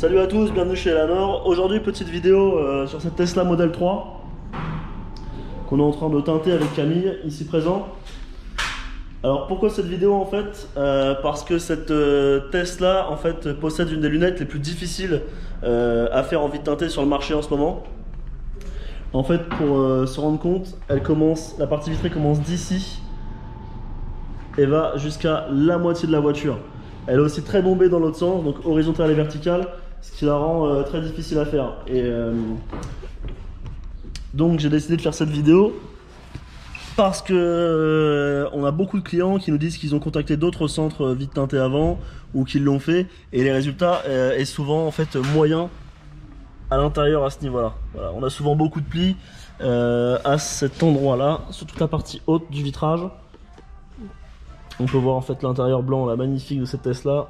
Salut à tous, bienvenue chez Elanor. Aujourd'hui, petite vidéo sur cette Tesla Model 3 qu'on est en train de teinter avec Camille, ici présent. Alors pourquoi cette vidéo en fait parce que cette Tesla en fait possède une des lunettes les plus difficiles à faire en vide teintée sur le marché en ce moment. En fait, pour se rendre compte, la partie vitrée commence d'ici et va jusqu'à la moitié de la voiture. Elle est aussi très bombée dans l'autre sens, donc horizontale et verticale, ce qui la rend très difficile à faire. Et donc j'ai décidé de faire cette vidéo parce que on a beaucoup de clients qui nous disent qu'ils ont contacté d'autres centres vide teintés avant ou qu'ils l'ont fait, et les résultats est souvent en fait moyen à l'intérieur à ce niveau-là. Voilà, on a souvent beaucoup de plis à cet endroit-là, sur toute la partie haute du vitrage. On peut voir en fait l'intérieur blanc, là, magnifique de cette Tesla.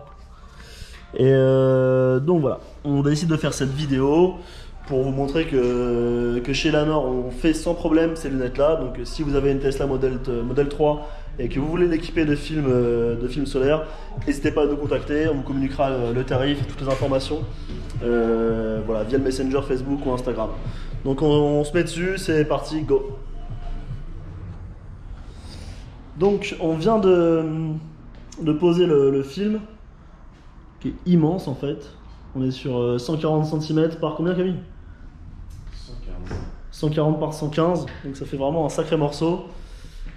Et donc voilà, on décide de faire cette vidéo pour vous montrer que chez Elanor on fait sans problème ces lunettes là. Donc si vous avez une Tesla Model 3 et que vous voulez l'équiper de films solaires, n'hésitez pas à nous contacter, on vous communiquera le tarif et toutes les informations voilà, via le Messenger, Facebook ou Instagram. Donc on se met dessus, c'est parti, go. Donc on vient de poser le film qui est immense en fait. On est sur 140 cm par combien, Camille? 140 par 115, donc ça fait vraiment un sacré morceau.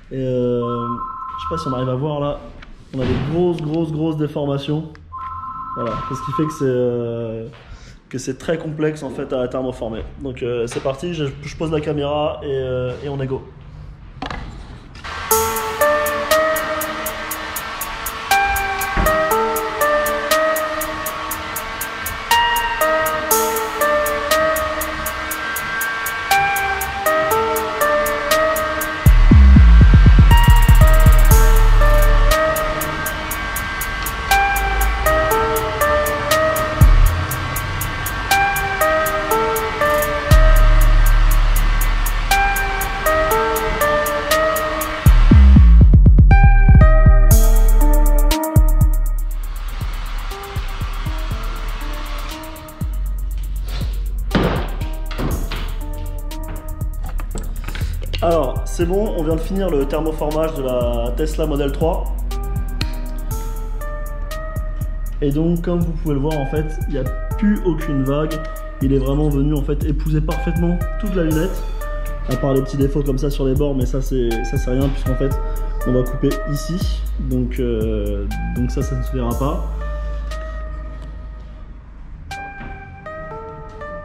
Et je sais pas si on arrive à voir là, on a des grosses déformations. Voilà, ce qui fait que c'est très complexe en fait à thermoformer. Donc c'est parti, je pose la caméra et on est go. Alors, c'est bon, on vient de finir le thermoformage de la Tesla Model 3. Et donc, comme vous pouvez le voir, en fait, il n'y a plus aucune vague. Il est vraiment venu, en fait, épouser parfaitement toute la lunette. À part les petits défauts comme ça sur les bords, mais ça c'est rien, puisqu'en fait, on va couper ici. Donc ça ne se verra pas.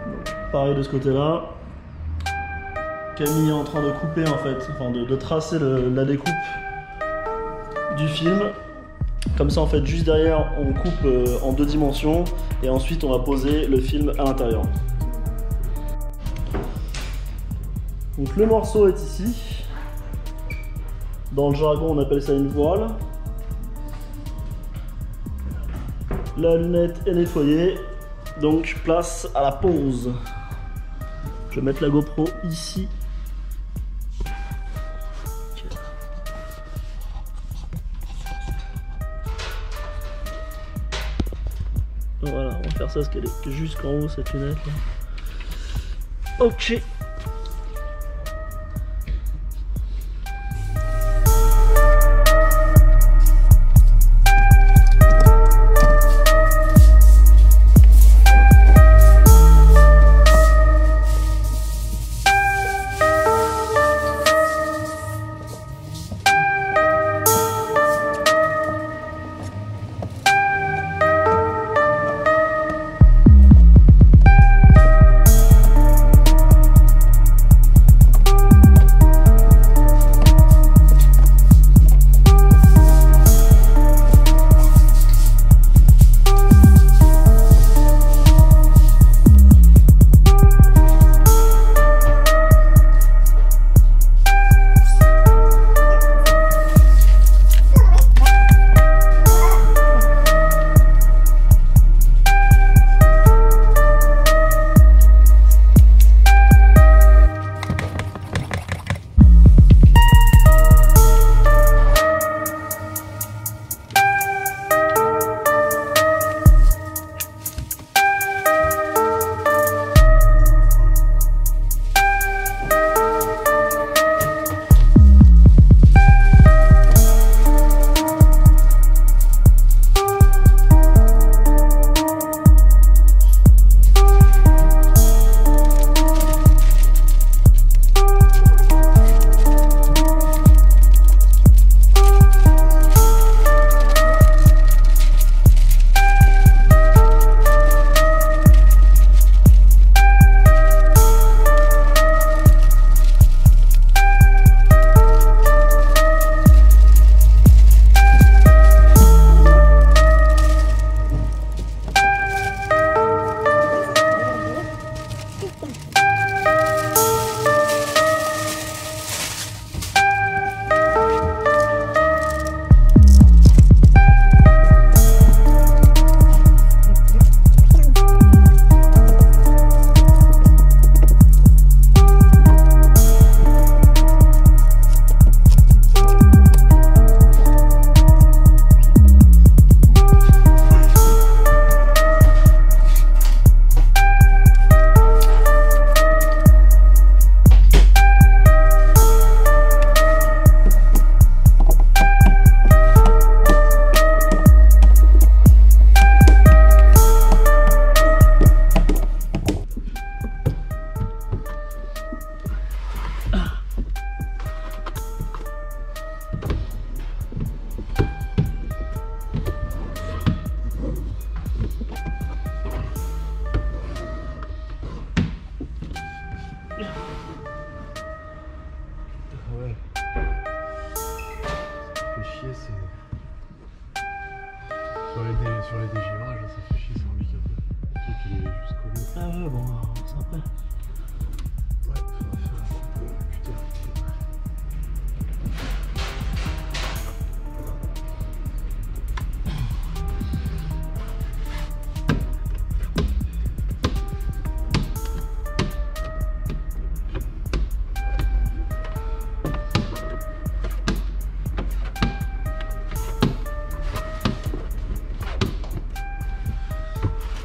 Donc, pareil de ce côté-là. Camille est en train de couper en fait, enfin de tracer la découpe du film. Comme ça en fait, juste derrière, on coupe en 2 dimensions et ensuite on va poser le film à l'intérieur. Donc le morceau est ici. Dans le jargon, on appelle ça une voile. La lunette est nettoyée, donc place à la pose. Je vais mettre la GoPro ici. Voilà, on va faire ça parce qu'elle est jusqu'en haut cette lunette là. Ok. Ah ouais, bon, c'est après. Ouais, il faudra faire un peu cuter un petit peu.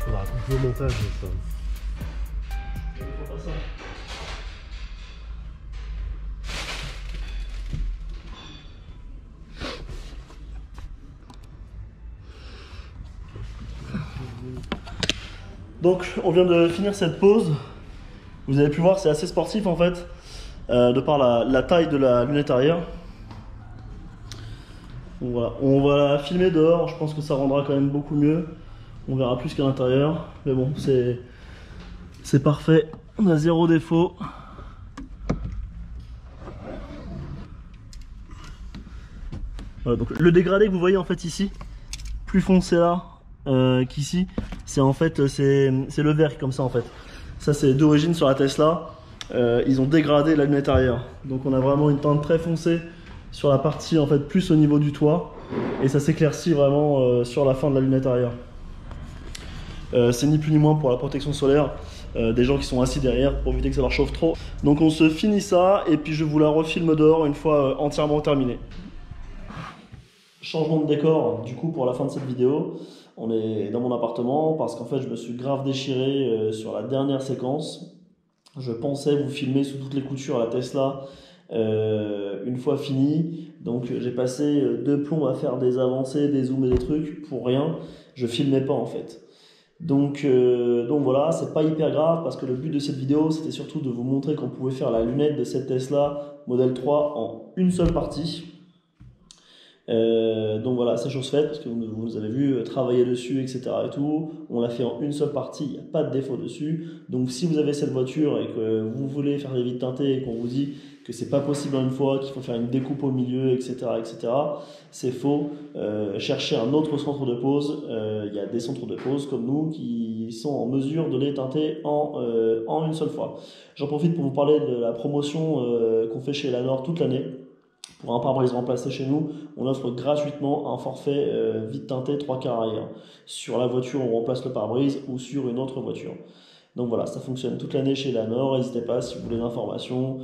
On va raconter au montage, mais ça. Donc on vient de finir cette pause. Vous avez pu voir, c'est assez sportif en fait, de par la taille de la lunette arrière. Donc voilà, on va la filmer dehors, je pense que ça rendra quand même beaucoup mieux. On verra plus qu'à l'intérieur, mais bon, c'est parfait, on a zéro défaut. Voilà, donc le dégradé que vous voyez en fait ici, plus foncé là qu'ici, c'est en fait c'est le verre comme ça en fait. Ça c'est d'origine sur la Tesla, ils ont dégradé la lunette arrière. Donc on a vraiment une teinte très foncée sur la partie en fait plus au niveau du toit, et ça s'éclaircit vraiment sur la fin de la lunette arrière. C'est ni plus ni moins pour la protection solaire des gens qui sont assis derrière pour éviter que ça leur chauffe trop. Donc on se finit ça et puis je vous la refilme dehors une fois entièrement terminée. Changement de décor du coup pour la fin de cette vidéo. On est dans mon appartement parce qu'en fait je me suis grave déchiré sur la dernière séquence. Je pensais vous filmer sous toutes les coutures à la Tesla une fois fini. Donc j'ai passé 2 plombs à faire des avancées, des zooms et des trucs pour rien. Je filmais pas en fait. Donc voilà, c'est pas hyper grave parce que le but de cette vidéo c'était surtout de vous montrer qu'on pouvait faire la lunette de cette Tesla Model 3 en une seule partie. Donc voilà, c'est chose faite parce que vous nous avez vu travailler dessus, etc. et tout. On l'a fait en une seule partie, il n'y a pas de défaut dessus. Donc si vous avez cette voiture et que vous voulez faire des vitres teintées et qu'on vous dit que c'est pas possible en une fois, qu'il faut faire une découpe au milieu, etc., etc., c'est faux. Cherchez un autre centre de pose. Il y a des centres de pose comme nous qui sont en mesure de les teinter en une seule fois. J'en profite pour vous parler de la promotion qu'on fait chez Elanor toute l'année. Pour un pare-brise remplacé chez nous, on offre gratuitement un forfait vitre teintée 3/4 arrière sur la voiture où on remplace le pare-brise ou sur une autre voiture. Donc voilà, ça fonctionne toute l'année chez Elanor. N'hésitez pas si vous voulez l'information,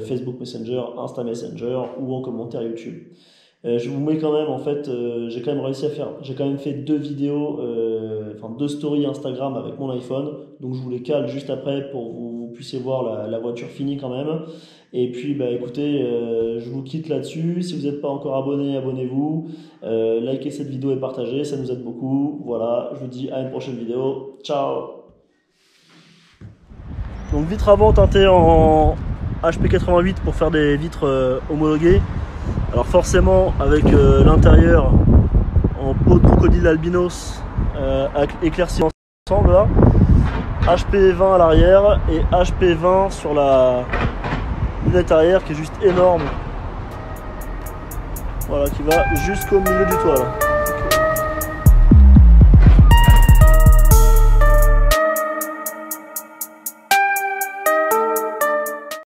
Facebook Messenger, Insta Messenger ou en commentaire YouTube. Je vous mets quand même, en fait, j'ai quand même fait 2 vidéos, enfin 2 stories Instagram avec mon iPhone. Donc je vous les cale juste après pour que vous puissiez voir la voiture finie quand même. Et puis bah écoutez, je vous quitte là-dessus. Si vous n'êtes pas encore abonné, abonnez-vous. Likez cette vidéo et partagez, ça nous aide beaucoup. Voilà, je vous dis à une prochaine vidéo. Ciao. Donc vitre avant teintée en HP88 pour faire des vitres homologuées. Alors forcément avec l'intérieur en peau de crocodile albinos éclairci ensemble là. HP20 à l'arrière et HP20 sur la lunette arrière qui est juste énorme. Voilà, qui va jusqu'au milieu du toit là.